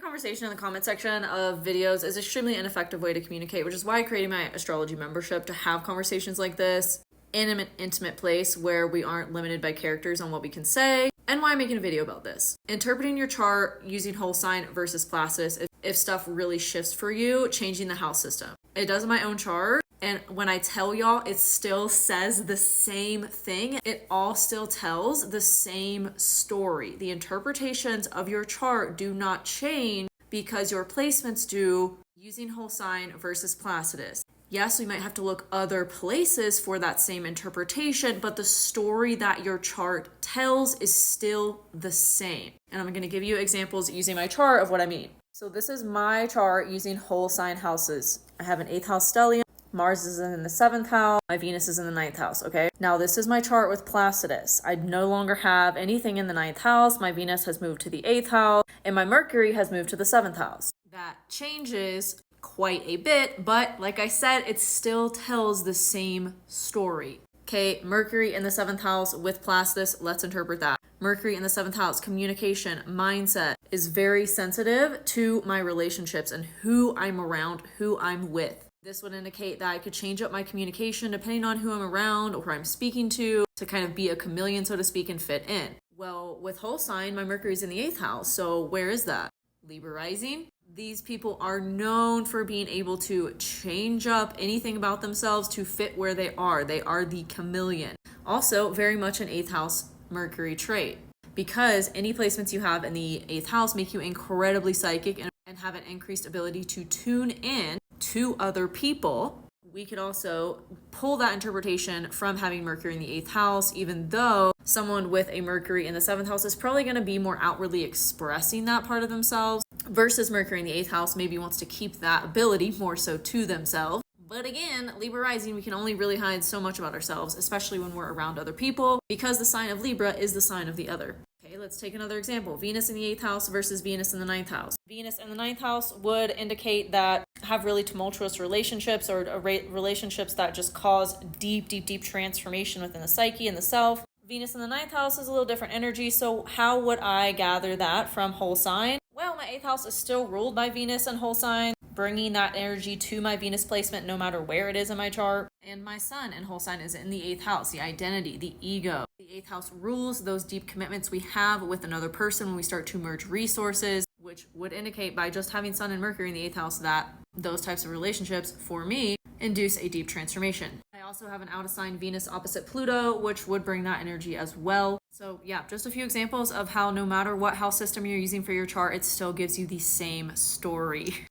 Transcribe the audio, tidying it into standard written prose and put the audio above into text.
Conversation in the comment section of videos is extremely ineffective way to communicate, which is why I created my astrology membership to have conversations like this in an intimate place where we aren't limited by characters on what we can say, and why I'm making a video about this. Interpreting your chart using whole sign versus Placidus if stuff really shifts for you, changing the house system. It does in my own chart, and when I tell y'all, it still says the same thing. It all still tells the same story. The interpretations of your chart do not change because your placements do using whole sign versus Placidus. Yes, we might have to look other places for that same interpretation, but the story that your chart tells is still the same. And I'm going to give you examples using my chart of what I mean. So this is my chart using whole sign houses. I have an 8th house stellium. Mars is in the 7th house. My Venus is in the 9th house, okay? Now this is my chart with Placidus. I no longer have anything in the 9th house. My Venus has moved to the 8th house, and my Mercury has moved to the 7th house. That changes quite a bit, but like I said, it still tells the same story. Okay, Mercury in the 7th house with Placidus, let's interpret that. Mercury in the 7th house, communication, mindset, is very sensitive to my relationships and who I'm around, who I'm with. This would indicate that I could change up my communication depending on who I'm around or who I'm speaking to kind of be a chameleon, so to speak, and fit in. Well, with whole sign, my Mercury's in the 8th house, so where is that? Libra rising. These people are known for being able to change up anything about themselves to fit where they are. They are the chameleon. Also, very much an 8th house Mercury trait, because any placements you have in the 8th house make you incredibly psychic and have an increased ability to tune in to other people. We could also pull that interpretation from having Mercury in the 8th house, even though someone with a Mercury in the 7th house is probably going to be more outwardly expressing that part of themselves, versus Mercury in the 8th house maybe wants to keep that ability more so to themselves. But again, Libra rising, we can only really hide so much about ourselves, especially when we're around other people, because the sign of Libra is the sign of the other. Okay, let's take another example. Venus in the 8th house versus Venus in the 9th house. Venus in the 9th house would indicate that have really tumultuous relationships, or relationships that just cause deep transformation within the psyche and the self. Venus in the 9th house is a little different energy, so how would I gather that from whole sign? Well, my 8th house is still ruled by Venus and whole sign, bringing that energy to my Venus placement no matter where it is in my chart. And my sun in whole sign is in the 8th house, the identity, the ego. The 8th house rules those deep commitments we have with another person when we start to merge resources, which would indicate by just having Sun and Mercury in the 8th house that those types of relationships, for me, induce a deep transformation. I also have an out of sign Venus opposite Pluto, which would bring that energy as well. So yeah, just a few examples of how no matter what house system you're using for your chart, it still gives you the same story.